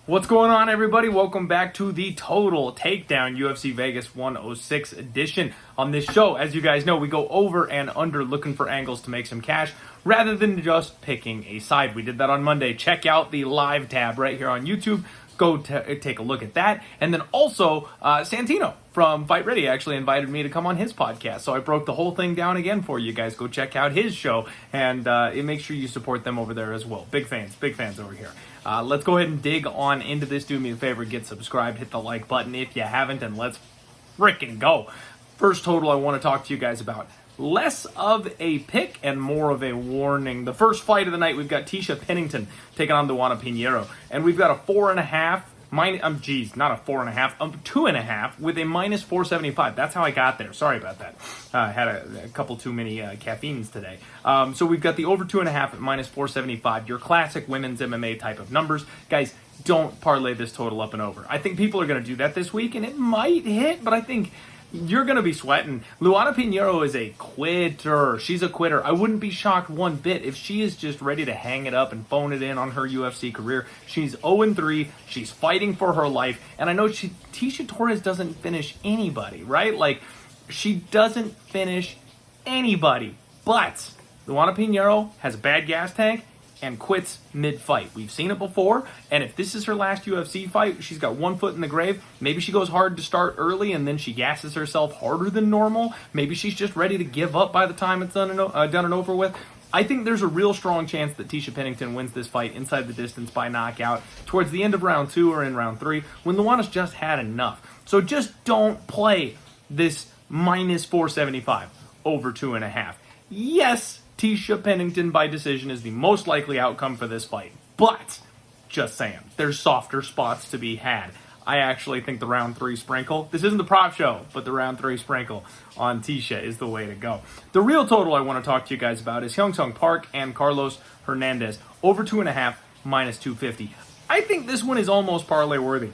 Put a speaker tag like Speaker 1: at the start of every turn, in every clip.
Speaker 1: What's going on, everybody? Welcome back to the Total Takedown UFC Vegas 106 edition. On this show, as you guys know, we go over and under looking for angles to make some cash rather than just picking a side. We did that on Monday. Check out the live tab right here on YouTube. Go take a look at that. And then also, Santino from Fight Ready actually invited me to come on his podcast. So I broke the whole thing down again for you guys. Go check out his show and make sure you support them over there as well. Big fans over here. Let's go ahead and dig on into this. Do me a favor, get subscribed, hit the like button if you haven't, and let's frickin' go. First total I want to talk to you guys about. Less of a pick and more of a warning. The first fight of the night, we've got Tisha Pennington taking on Luana Pinheiro. And we've got a 4.5, not a 4.5, 2.5 with a minus 475. That's how I got there. Sorry about that. I had a couple too many caffeines today. So we've got the over 2.5 at minus 475. Your classic women's MMA type of numbers. Guys, don't parlay this total up and over. I think people are going to do that this week, and it might hit, but I think you're going to be sweating. Luana Pinheiro is a quitter. She's a quitter. I wouldn't be shocked one bit if she is just ready to hang it up and phone it in on her UFC career. She's 0-3. She's fighting for her life. And I know Tisha Torres doesn't finish anybody, right? Like, she doesn't finish anybody. But Luana Pinheiro has a bad gas tank and quits mid-fight. We've seen it before, and if this is her last UFC fight, she's got one foot in the grave. Maybe she goes hard to start early, and then she gasses herself harder than normal. Maybe she's just ready to give up by the time it's done and over with. I think there's a real strong chance that Tisha Pennington wins this fight inside the distance by knockout towards the end of round 2 or in round 3 when Luana's just had enough. So just don't play this minus 475 over 2.5. Yes, Tisha Pennington by decision is the most likely outcome for this fight. But, just saying, there's softer spots to be had. I actually think the round 3 sprinkle, this isn't the prop show, but the round 3 sprinkle on Tisha is the way to go. The real total I want to talk to you guys about is Hyung-Sung Park and Carlos Hernandez. Over 2.5, minus 250. I think this one is almost parlay worthy.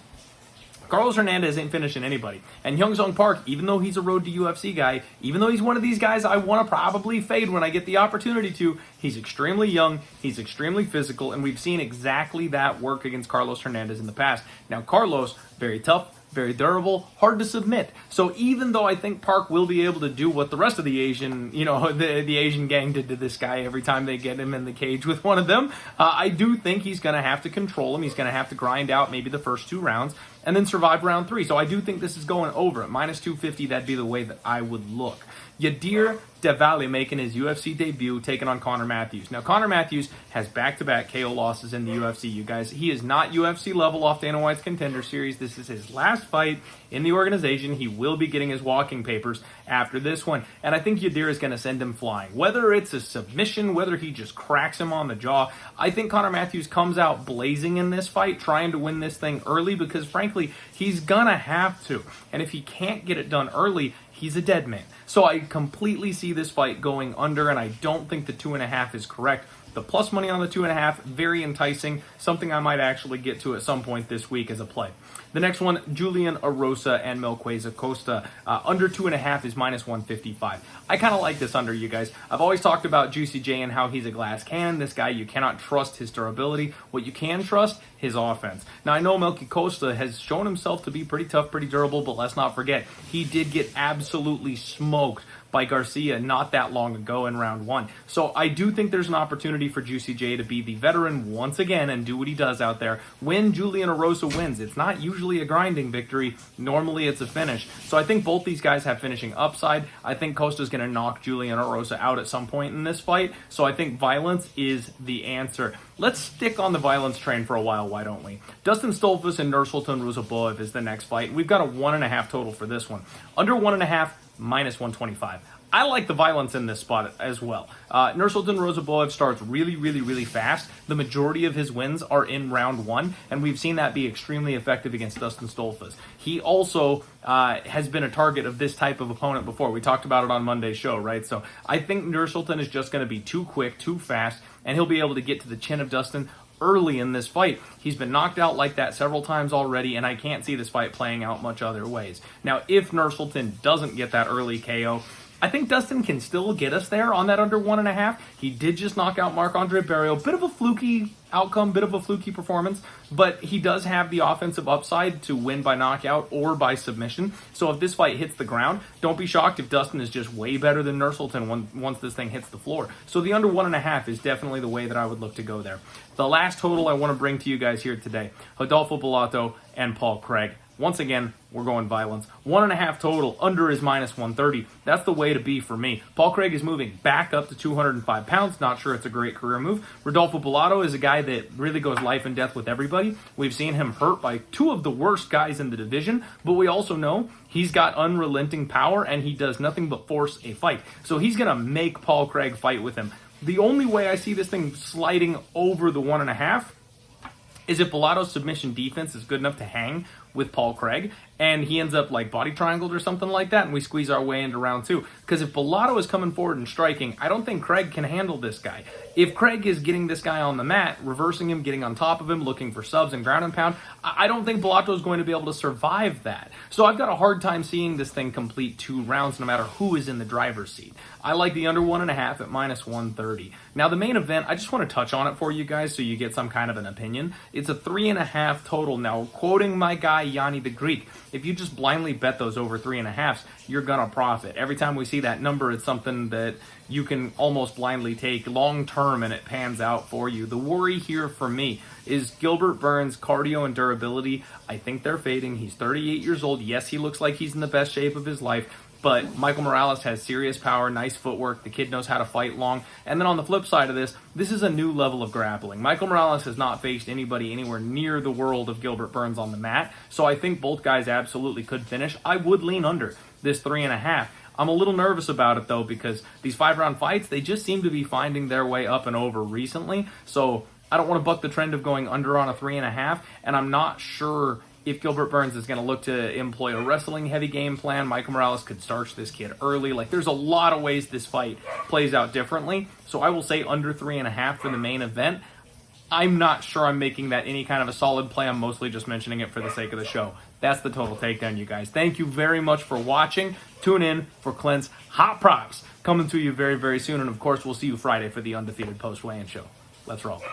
Speaker 1: Carlos Hernandez ain't finishing anybody. And Hyung-Sung Park, even though he's a road to UFC guy, even though he's one of these guys I want to probably fade when I get the opportunity to, he's extremely young, he's extremely physical, and we've seen exactly that work against Carlos Hernandez in the past. Now, Carlos, very tough, very durable, hard to submit. So even though I think Park will be able to do what the rest of the Asian, the Asian gang did to this guy every time they get him in the cage with one of them, I do think he's going to have to control him. He's going to have to grind out maybe the first 2 rounds and then survive round 3. So I do think this is going over at minus 250. That'd be the way that I would look. Yadir Devali making his UFC debut, taking on Conor Matthews. Now, Conor Matthews has back-to-back KO losses in the UFC, you guys. He is not UFC level off Dana White's Contender Series. This is his last fight in the organization. He will be getting his walking papers after this one. And I think Yadir is going to send him flying. Whether it's a submission, whether he just cracks him on the jaw, I think Conor Matthews comes out blazing in this fight, trying to win this thing early because, frankly, he's going to have to. And if he can't get it done early, he's a dead man. So I completely see this fight going under, and I don't think the 2.5 is correct. The plus money on the 2.5, very enticing, something I might actually get to at some point this week as a play. The next one, Julian Erosa and Melqueza Costa. Under 2.5 is minus 155. I kind of like this under, you guys. I've always talked about Juicy J and how he's a glass cannon. This guy, you cannot trust his durability. What you can trust, his offense. Now, I know Melky Costa has shown himself to be pretty tough, pretty durable, but let's not forget, he did get absolutely smoked by Garcia not that long ago in round 1. So I do think there's an opportunity for Juicy J to be the veteran once again and do what he does out there. When Julian Erosa wins, it's not usually a grinding victory. Normally it's a finish. So I think both these guys have finishing upside. I think Costa's going to knock Julian Erosa out at some point in this fight. So I think violence is the answer. Let's stick on the violence train for a while, why don't we? Dustin Stolfus and Nursultan Ruzaboev is the next fight. We've got a 1.5 total for this one. Under 1.5, minus 125. I like the violence in this spot as well. Nursultan Ruzaboev starts really fast. The majority of his wins are in round 1, and we've seen that be extremely effective against Dustin Stolfus. He also has been a target of this type of opponent before. We talked about it on Monday's show, right? So I think Nursultan is just going to be too quick, too fast, and he'll be able to get to the chin of Dustin early in this fight. He's been knocked out like that several times already, and I can't see this fight playing out much other ways. Now, if Nursultan doesn't get that early KO, I think Dustin can still get us there on that under 1.5. He did just knock out Marc-Andre Barriault. Bit of a fluky outcome, bit of a fluky performance, but he does have the offensive upside to win by knockout or by submission. So if this fight hits the ground, don't be shocked if Dustin is just way better than Nursultan once this thing hits the floor. So the under 1.5 is definitely the way that I would look to go there. The last total I want to bring to you guys here today, Rodolfo Bellato and Paul Craig. Once again, we're going violence. 1.5 total, under is -130. That's the way to be for me. Paul Craig is moving back up to 205 pounds. Not sure it's a great career move. Rodolfo Bellato is a guy that really goes life and death with everybody. We've seen him hurt by two of the worst guys in the division, but we also know he's got unrelenting power and he does nothing but force a fight. So he's going to make Paul Craig fight with him. The only way I see this thing sliding over the 1.5 is if Bellato's submission defense is good enough to hang with Paul Craig, and he ends up like body triangled or something like that, and we squeeze our way into round 2. Because if Bellato is coming forward and striking, I don't think Craig can handle this guy. If Craig is getting this guy on the mat, reversing him, getting on top of him, looking for subs and ground and pound, I don't think Bellato is going to be able to survive that. So I've got a hard time seeing this thing complete 2 rounds no matter who is in the driver's seat. I like the under 1.5 at -130. Now the main event, I just want to touch on it for you guys so you get some kind of an opinion. It's a 3.5 total. Now, quoting my guy Yanni the Greek, if you just blindly bet those over 3.5s, you're gonna profit. Every time we see that number, it's something that you can almost blindly take long term and it pans out for you. The worry here for me is Gilbert Burns' cardio and durability. I think they're fading. He's 38 years old. Yes, he looks like he's in the best shape of his life, but Michael Morales has serious power, nice footwork. The kid knows how to fight long. And then on the flip side of this is a new level of grappling. Michael Morales has not faced anybody anywhere near the world of Gilbert Burns on the mat. So I think both guys absolutely could finish. I would lean under this 3.5. I'm a little nervous about it though, because these 5-round fights, they just seem to be finding their way up and over recently. So I don't want to buck the trend of going under on a 3.5. And I'm not sure if Gilbert Burns is going to look to employ a wrestling heavy game plan. Michael Morales could starch this kid early. Like, there's a lot of ways this fight plays out differently. So I will say under 3.5 for the main event. I'm not sure I'm making that any kind of a solid play. I'm mostly just mentioning it for the sake of the show. That's the total takedown, you guys. Thank you very much for watching. Tune in for Clint's Hot Props coming to you very, very soon. And of course, we'll see you Friday for the undefeated post-weigh-in show. Let's roll.